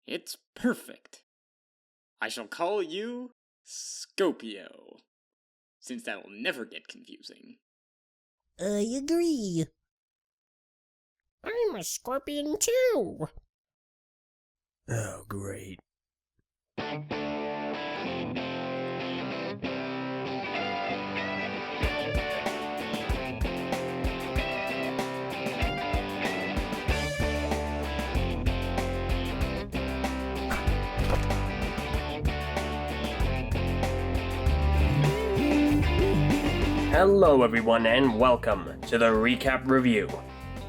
It's perfect. I shall call you Skopio, since that will never get confusing. I agree. I'm a scorpion too. Oh, great. Hello everyone and welcome to the recap review.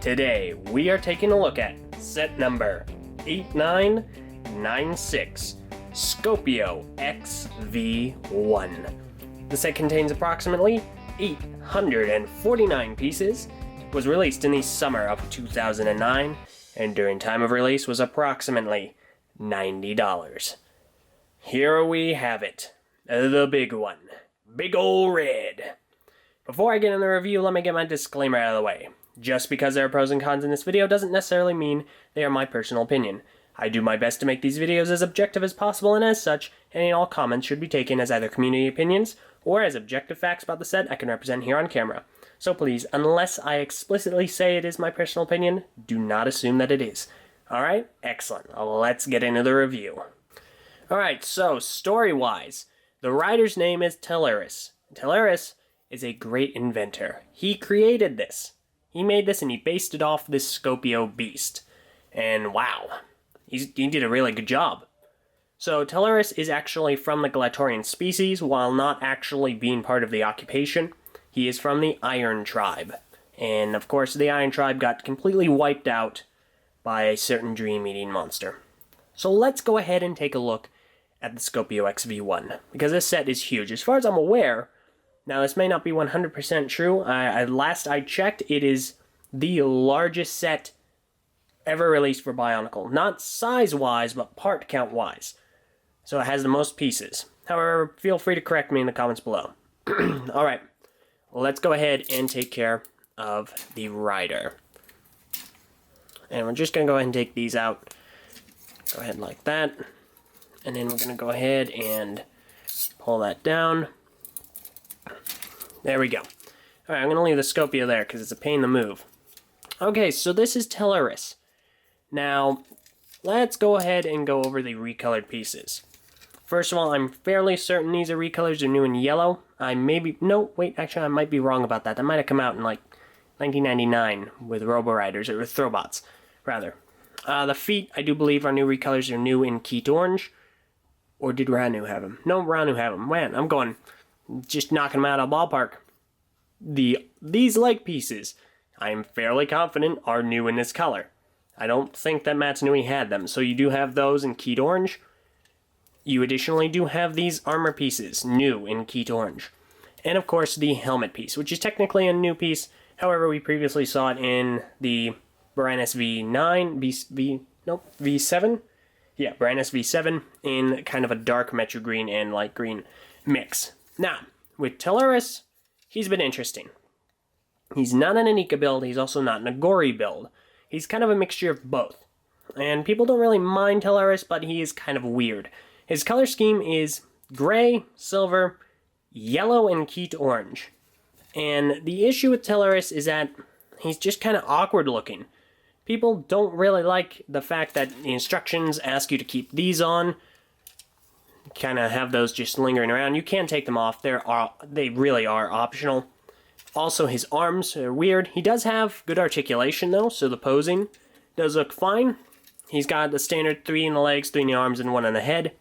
Today we are taking a look at set number 8996, Skopio XV-1. The set contains approximately 849 pieces, was released in the summer of 2009, and during time of release was approximately $90. Here we have it, the big one, big ol' red. Before I get into the review, let me get my disclaimer out of the way. Just because there are pros and cons in this video doesn't necessarily mean they are my personal opinion. I do my best to make these videos as objective as possible, and as such, any and all comments should be taken as either community opinions or as objective facts about the set I can represent here on camera. So please, unless I explicitly say it is my personal opinion, do not assume that it is. Alright? Excellent. Let's get into the review. Alright, so story-wise, the writer's name is Telluris. Telluris is a great inventor. He created this. He made this and he based it off this Scorpio beast. And wow, he did a really good job. So Telluris is actually from the Glatorian species, while not actually being part of the occupation. He is from the Iron Tribe. And of course the Iron Tribe got completely wiped out by a certain dream-eating monster. So let's go ahead and take a look at the Skopio XV-1, because this set is huge. As far as I'm aware, now, this may not be 100% true. Last I checked, it is the largest set ever released for Bionicle. Not size-wise, but part count-wise. So it has the most pieces. However, feel free to correct me in the comments below. Alright, let's go ahead and take care of the rider. And we're just going to go ahead and take these out. Go ahead like that. And then we're going to go ahead and pull that down. There we go. Alright, I'm going to leave the Skopio there because it's a pain to move. Okay, so this is Telluris. Now, let's go ahead and go over the recolored pieces. First of all, I'm fairly certain these are recolors. They're new in yellow. I might be wrong about that. That might have come out in like 1999 with Robo-Riders, or with Throwbots, rather. The feet, I do believe, are new recolors. They're new in Keat Orange. Or did Ranu have them? No, Ranu have them. Man, I'm going just knocking them out of the ballpark. These leg pieces, I am fairly confident, are new in this color. I don't think that Matsunui had them, so you do have those in Keat Orange. You additionally do have these armor pieces, new in Keat Orange. And of course the helmet piece, which is technically a new piece, however we previously saw it in the Brandis V7? Yeah, Brandis V7 in kind of a dark metro green and light green mix. Now, with Telluris, he's been interesting. He's not an Anika build, he's also not an Agori build. He's kind of a mixture of both. And people don't really mind Telluris, but he is kind of weird. His color scheme is gray, silver, yellow, and Keat Orange. And the issue with Telluris is that he's just kind of awkward looking. People don't really like the fact that the instructions ask you to keep these on. Kind of have those just lingering around. You can take them off. They really are optional. Also, his arms are weird. He does have good articulation, though, so the posing does look fine. He's got the standard 3 in the legs, 3 in the arms, and 1 in the head.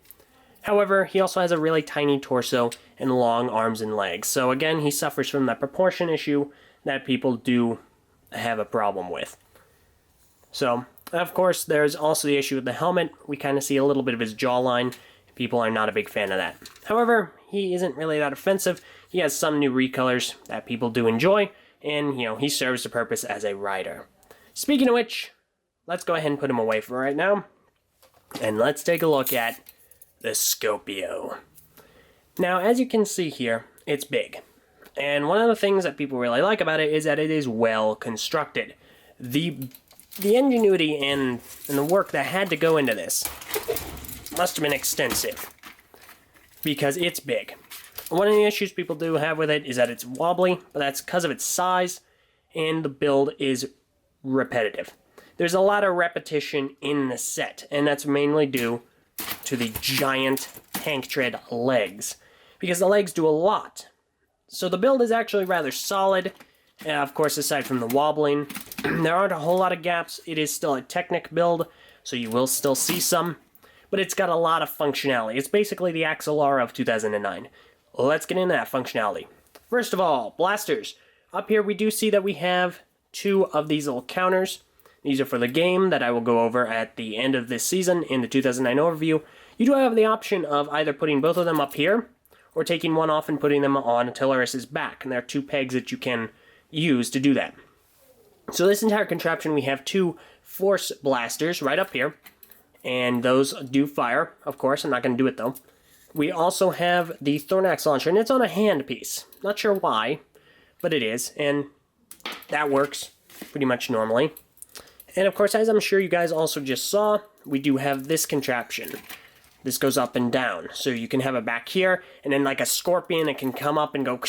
However, he also has a really tiny torso and long arms and legs. So again, he suffers from that proportion issue that people do have a problem with. So, of course, there's also the issue with the helmet. We kind of see a little bit of his jawline. People are not a big fan of that. However, he isn't really that offensive. He has some new recolors that people do enjoy, and, he serves the purpose as a rider. Speaking of which, let's go ahead and put him away for right now, and let's take a look at the Scorpio. Now, as you can see here, it's big. And one of the things that people really like about it is that it is well constructed. The the ingenuity and the work that had to go into this must have been extensive, because it's big. One of the issues people do have with it is that it's wobbly, but that's because of its size, and the build is repetitive. There's a lot of repetition in the set, and that's mainly due to the giant tank tread legs, because the legs do a lot. So the build is actually rather solid. Of course, aside from the wobbling, there aren't a whole lot of gaps. It is still a Technic build, so you will still see some, but it's got a lot of functionality. It's basically the Axelar of 2009. Let's get into that functionality. First of all, blasters. Up here we do see that we have 2 of these little counters. These are for the game that I will go over at the end of this season in the 2009 overview. You do have the option of either putting both of them up here, or taking one off and putting them on Telluris' back, and there are 2 pegs that you can use to do that. So this entire contraption, we have 2 force blasters right up here, and those do fire, of course. I'm not going to do it though. We also have the Thornax launcher, and it's on a handpiece. Not sure why, but it is, and that works pretty much normally. And of course, as I'm sure you guys also just saw, we do have this contraption. This goes up and down, so you can have it back here, and then like a scorpion, it can come up and go.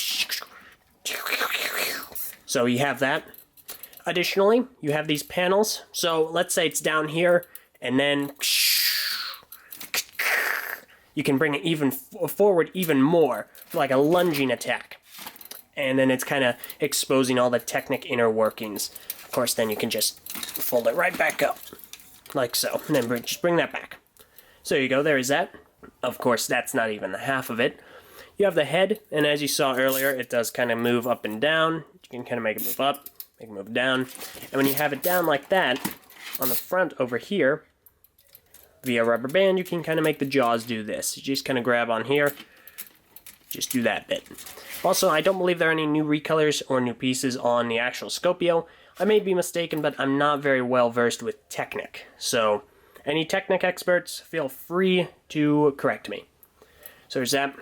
So you have that. Additionally, you have these panels. So let's say it's down here, and then you can bring it even forward even more, like a lunging attack. And then it's kind of exposing all the Technic inner workings. Of course, then you can just fold it right back up, like so, and then just bring that back. So there you go, there is that. Of course, that's not even the half of it. You have the head, and as you saw earlier, it does kind of move up and down. You can kind of make it move up, make it move down. And when you have it down like that, on the front over here, via rubber band, you can kind of make the jaws do this. You just kind of grab on here, just do that bit. Also, I don't believe there are any new recolors or new pieces on the actual Skopio. I may be mistaken, but I'm not very well versed with Technic. So, any Technic experts, feel free to correct me. So there's that.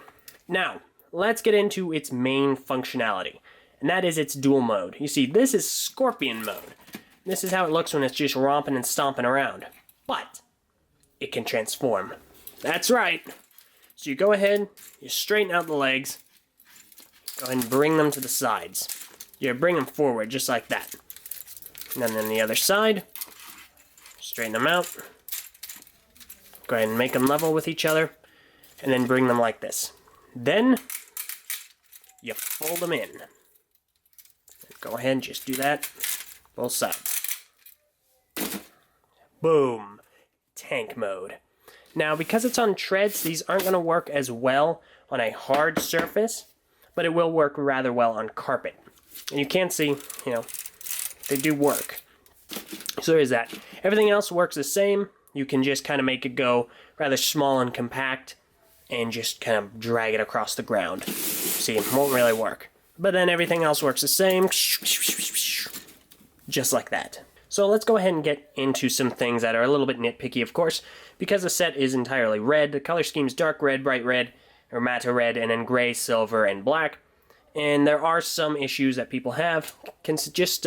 Now, let's get into its main functionality, and that is its dual mode. You see, this is Scorpion mode. This is how it looks when it's just romping and stomping around. But it can transform. That's right. So you go ahead, you straighten out the legs, go ahead and bring them to the sides. You bring them forward, just like that. And then on the other side, straighten them out. Go ahead and make them level with each other, and then bring them like this. Then, you fold them in. Go ahead and just do that, both sides. Boom. Tank mode. Now, because it's on treads, these aren't going to work as well on a hard surface, but it will work rather well on carpet. And you can see, they do work. So there's that. Everything else works the same. You can just kind of make it go rather small and compact and just kind of drag it across the ground. See, it won't really work. But then everything else works the same. Just like that. So let's go ahead and get into some things that are a little bit nitpicky, of course, because the set is entirely red. The color scheme is dark red, bright red, or matte red, and then gray, silver, and black. And there are some issues that people have. Just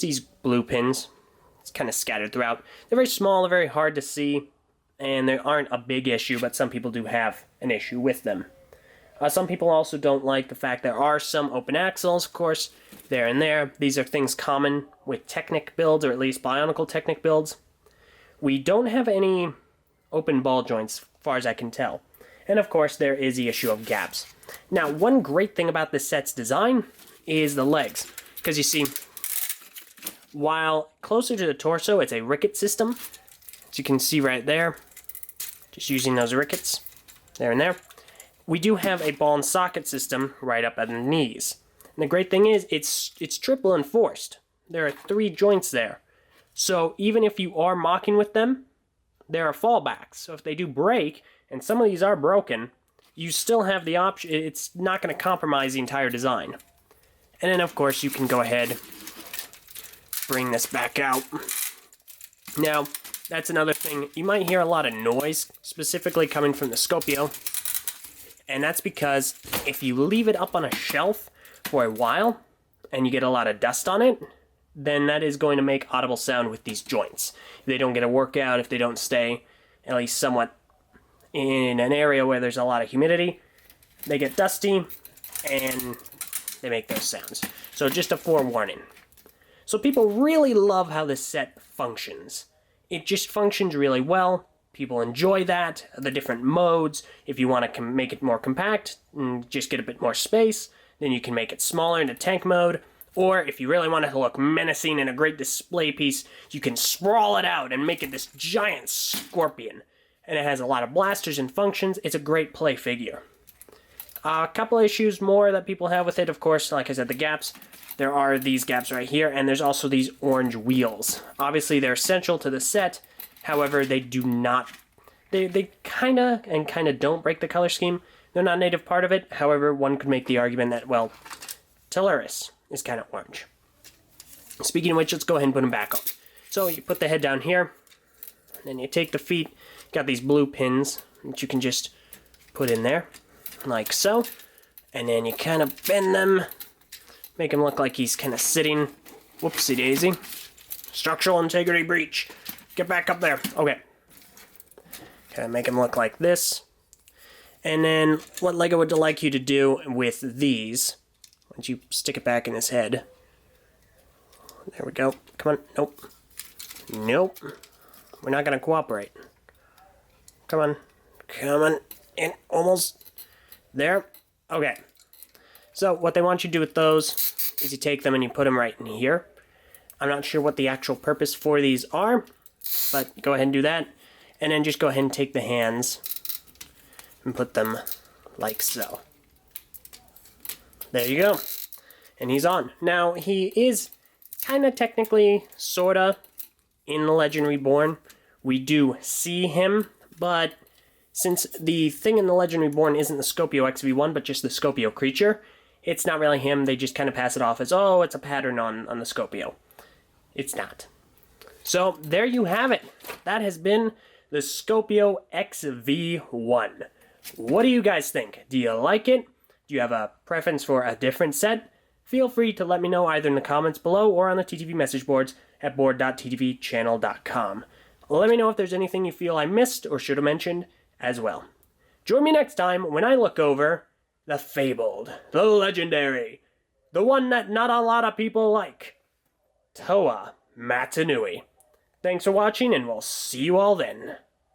these blue pins. It's kind of scattered throughout. They're very small, they're very hard to see, and they aren't a big issue, but some people do have an issue with them. Some people also don't like the fact there are some open axles, of course, there and there. These are things common with Technic builds, or at least Bionicle Technic builds. We don't have any open ball joints, as far as I can tell. And of course, there is the issue of gaps. Now, one great thing about this set's design is the legs. Because you see, while closer to the torso, it's a ricket system. As you can see right there, just using those rickets, there and there. We do have a ball and socket system right up at the knees. And the great thing is, it's triple enforced. There are 3 joints there. So even if you are mocking with them, there are fallbacks. So if they do break, and some of these are broken, you still have the option. It's not going to compromise the entire design. And then of course you can go ahead, bring this back out. Now, that's another thing. You might hear a lot of noise, specifically coming from the Scorpio. And that's because if you leave it up on a shelf for a while, and you get a lot of dust on it, then that is going to make audible sound with these joints. If they don't get a workout, if they don't stay at least somewhat in an area where there's a lot of humidity, they get dusty and they make those sounds. So just a forewarning. So people really love how this set functions. It just functions really well. People enjoy that, the different modes. If you want to make it more compact and just get a bit more space, then you can make it smaller into tank mode. Or if you really want it to look menacing and a great display piece, you can sprawl it out and make it this giant scorpion. And it has a lot of blasters and functions. It's a great play figure. A couple issues more that people have with it, of course, like I said, the gaps. There are these gaps right here, and there's also these orange wheels. Obviously, they're essential to the set. However, they do not... They kind of don't break the color scheme. They're not a native part of it. However, one could make the argument that, well, Telluris is kind of orange. Speaking of which, let's go ahead and put them back on. So you put the head down here, and then you take the feet. Got these blue pins that you can just put in there, like so. And then you kind of bend them, make him look like he's kind of sitting. Whoopsie daisy. Structural integrity breach. Get back up there. Okay. Kind of make him look like this. And then what LEGO would like you to do with these, once you stick it back in his head. There we go. Come on. Nope. Nope. We're not going to cooperate. Come on. Come on. And almost there. Okay. So what they want you to do with those is you take them and you put them right in here. I'm not sure what the actual purpose for these are, but go ahead and do that. And then just go ahead and take the hands and put them like so. There you go. And he's on. Now, he is kind of technically, sort of, in The Legend Reborn. We do see him, but since the thing in The Legend Reborn isn't the Skopio XV-1, but just the Skopio creature, it's not really him. They just kind of pass it off as, oh, it's a pattern on the Skopio. It's not. So, there you have it. That has been the Skopio XV-1. What do you guys think? Do you like it? Do you have a preference for a different set? Feel free to let me know either in the comments below or on the TTV message boards at board.ttvchannel.com. Let me know if there's anything you feel I missed or should have mentioned as well. Join me next time when I look over the fabled, the legendary, the one that not a lot of people like, Toa Matanui. Thanks for watching, and we'll see you all then.